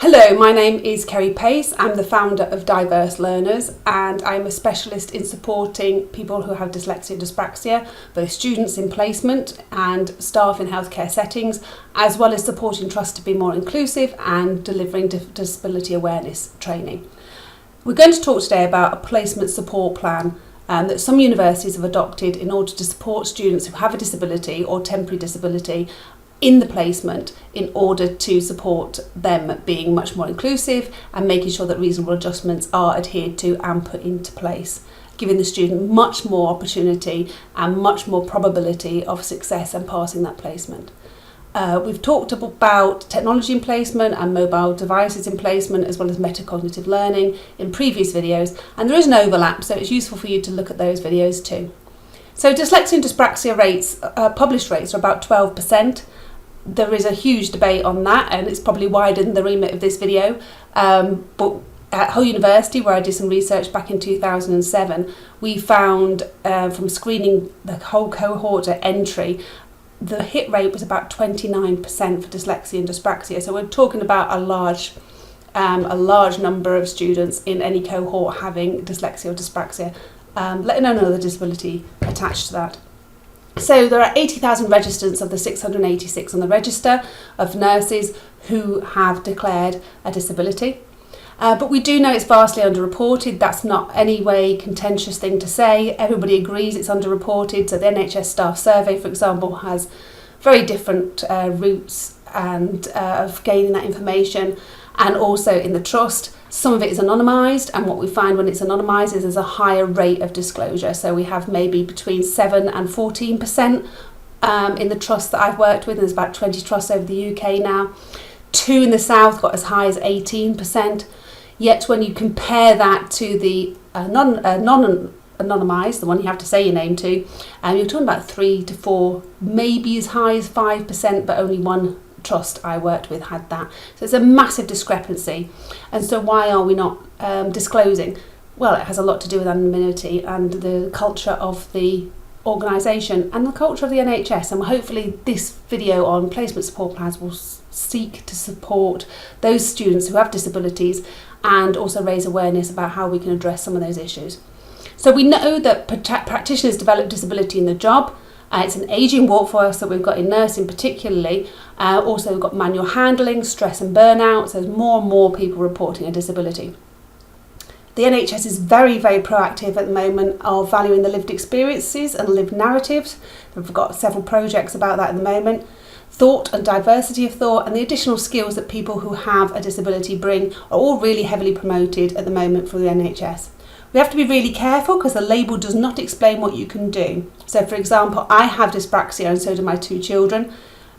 Hello, my name is Kerry Pace. I'm the founder of Diverse Learners and I'm a specialist in supporting people who have dyslexia and dyspraxia, both students in placement and staff in healthcare settings, as well as supporting trusts to be more inclusive and delivering disability awareness training. We're going to talk today about a placement support plan that some universities have adopted in order to support students who have a disability or temporary disability in the placement in order to support them being much more inclusive and making sure that reasonable adjustments are adhered to and put into place, giving the student much more opportunity and much more probability of success and passing that placement. We've talked about technology in placement and mobile devices in placement, as well as metacognitive learning in previous videos, and there is an overlap, so it's useful for you to look at those videos too. So dyslexia and dyspraxia rates, published rates, are about 12%. There is a huge debate on that, and it's probably wider than the remit of this video. But at Hull University, where I did some research back in 2007, we found from screening the whole cohort at entry, the hit rate was about 29% for dyslexia and dyspraxia. So we're talking about a large number of students in any cohort having dyslexia or dyspraxia, let alone another disability attached to that. So there are 80,000 registrants of the 686 on the register of nurses who have declared a disability. But we do know it's vastly underreported. That's not any way contentious thing to say. Everybody agrees it's underreported. So the NHS staff survey, for example, has very different routes and of gaining that information. And also in the trust, some of it is anonymised, and what we find when it's anonymised is there's a higher rate of disclosure. So we have maybe between 7 and 14% in the trusts that I've worked with. There's about 20 trusts over the UK now. 2 in the south got as high as 18%. Yet when you compare that to the non-anonymised, the one you have to say your name to, you're talking about 3 to 4, maybe as high as 5%, but only one trust I worked with had that. So it's a massive discrepancy. And so why are we not disclosing? Well, it has a lot to do with anonymity and the culture of the organisation and the culture of the NHS, and hopefully this video on placement support plans will seek to support those students who have disabilities and also raise awareness about how we can address some of those issues. So we know that practitioners develop disability in the job. It's an ageing workforce that we've got in nursing particularly. Also we've got manual handling, stress and burnout, so there's more and more people reporting a disability. The NHS is very, very proactive at the moment of valuing the lived experiences and lived narratives. We've got several projects about that at the moment. Thought and diversity of thought and the additional skills that people who have a disability bring are all really heavily promoted at the moment for the NHS. We have to be really careful because the label does not explain what you can do. So for example, I have dyspraxia and so do my 2 children.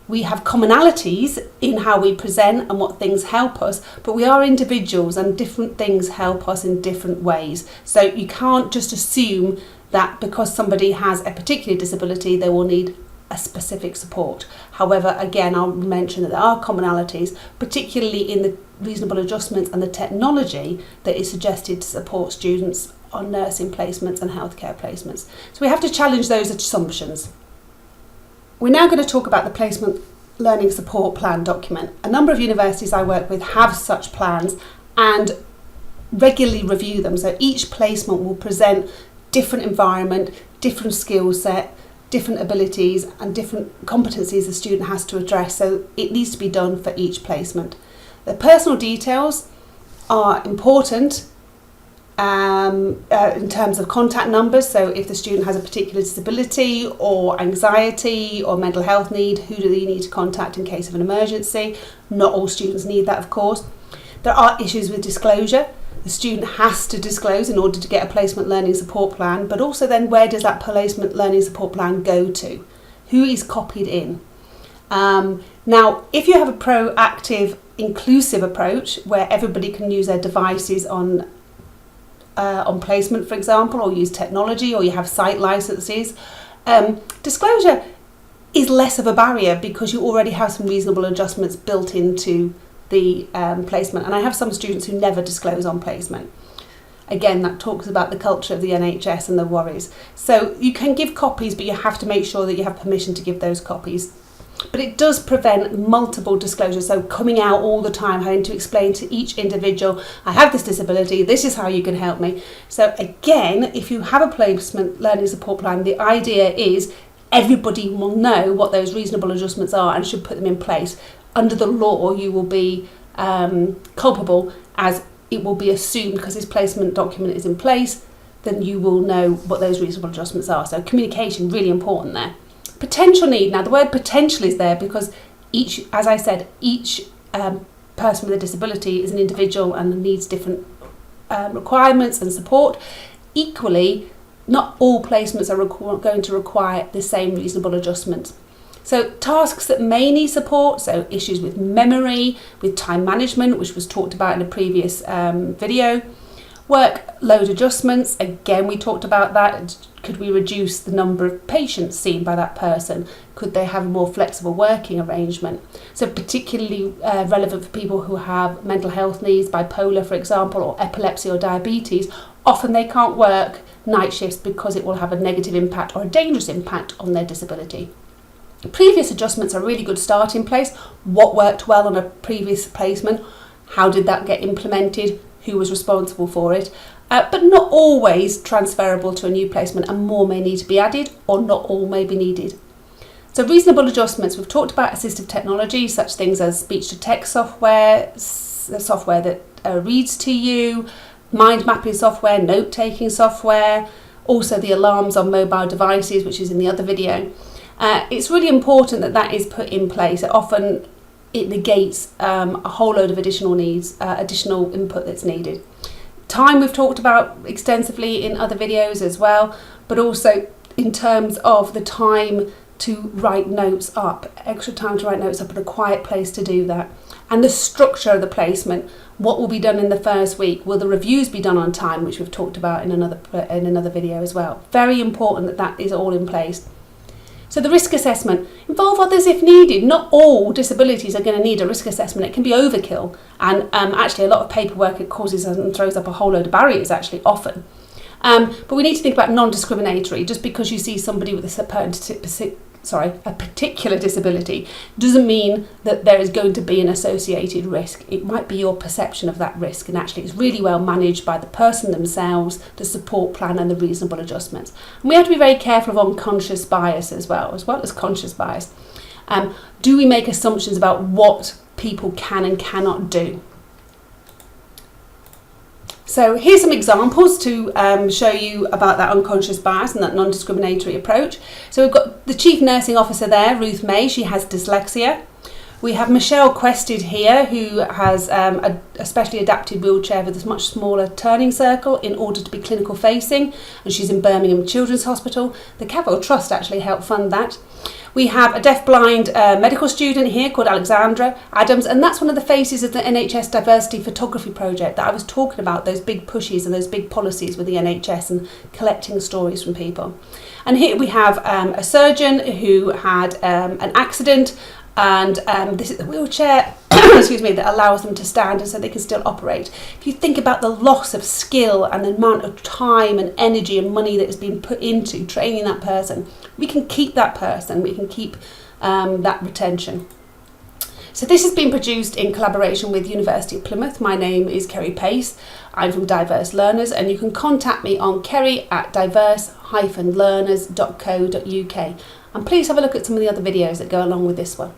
We have commonalities in how we present and what things help us, but we are individuals and different things help us in different ways. So you can't just assume that because somebody has a particular disability, they will need a specific support. However, again, I'll mention that there are commonalities, particularly in the reasonable adjustments and the technology that is suggested to support students on nursing placements and healthcare placements. So we have to challenge those assumptions. We're now going to talk about the placement learning support plan document. A number of universities I work with have such plans and regularly review them. So each placement will present different environment, different skill set, different abilities and different competencies the student has to address. So it needs to be done for each placement. The personal details are important in terms of contact numbers. So if the student has a particular disability or anxiety or mental health need, who do they need to contact in case of an emergency? Not all students need that, of course. There are issues with disclosure. The student has to disclose in order to get a placement learning support plan, but also then where does that placement learning support plan go to? Who is copied in? Now, if you have a proactive, inclusive approach where everybody can use their devices on placement, for example, or use technology, or you have site licenses, disclosure is less of a barrier because you already have some reasonable adjustments built into the placement. And I have some students who never disclose on placement. Again, that talks about the culture of the NHS and the worries. So you can give copies, but you have to make sure that you have permission to give those copies. But it does prevent multiple disclosures, so coming out all the time, having to explain to each individual, I have this disability, this is how you can help me. So again, if you have a placement learning support plan, the idea is everybody will know what those reasonable adjustments are and should put them in place. Under the law, you will be culpable, as it will be assumed because this placement document is in place, then you will know what those reasonable adjustments are. So communication, really important there. Potential need. Now the word potential is there because each, as I said, each person with a disability is an individual and needs different requirements and support. Equally, not all placements are going to require the same reasonable adjustments. So tasks that may need support, so issues with memory, with time management, which was talked about in a previous video. Workload adjustments, again we talked about that. Could we reduce the number of patients seen by that person? Could they have a more flexible working arrangement? So particularly relevant for people who have mental health needs, bipolar for example, or epilepsy or diabetes. Often they can't work night shifts because it will have a negative impact or a dangerous impact on their disability. Previous adjustments are a really good starting place. What worked well on a previous placement? How did that get implemented? Who was responsible for it? But not always transferable to a new placement, and more may need to be added, or not all may be needed. So reasonable adjustments, we've talked about assistive technology, such things as speech-to-text software, the software that reads to you, mind mapping software, note-taking software, also the alarms on mobile devices, which is in the other video. It's really important that that is put in place. Often it negates a whole load of additional needs, additional input that's needed. Time we've talked about extensively in other videos as well, but also in terms of the time to write notes up, extra time to write notes up, and a quiet place to do that. And the structure of the placement, what will be done in the first week? Will the reviews be done on time, which we've talked about in another video as well? Very important that that is all in place. So the risk assessment, involve others if needed. Not all disabilities are going to need a risk assessment. It can be overkill, and actually a lot of paperwork it causes and throws up a whole load of barriers actually often. But we need to think about non-discriminatory. Just because you see somebody with a particular disability doesn't mean that there is going to be an associated risk. It might be your perception of that risk, and actually it's really well managed by the person themselves, the support plan and the reasonable adjustments. And we have to be very careful of unconscious bias as well as conscious bias. Do we make assumptions about what people can and cannot do? So here's some examples to show you about that unconscious bias and that non-discriminatory approach. So we've got the Chief Nursing Officer there, Ruth May. She has dyslexia. We have Michelle Quested here, who has a specially adapted wheelchair with a much smaller turning circle in order to be clinical facing, and she's in Birmingham Children's Hospital. The Capital Trust actually helped fund that. We have a deaf-blind medical student here called Alexandra Adams, and that's one of the faces of the NHS Diversity Photography Project that I was talking about, those big pushes and those big policies with the NHS and collecting stories from people. And here we have a surgeon who had an accident, and this is the wheelchair excuse me, that allows them to stand and so they can still operate. If you think about the loss of skill and the amount of time and energy and money that has been put into training that person, we can keep that person, we can keep that retention. So this has been produced in collaboration with University of Plymouth. My name is Kerry Pace. I'm from Diverse Learners, and you can contact me on kerry@diverse-learners.co.uk. And please have a look at some of the other videos that go along with this one.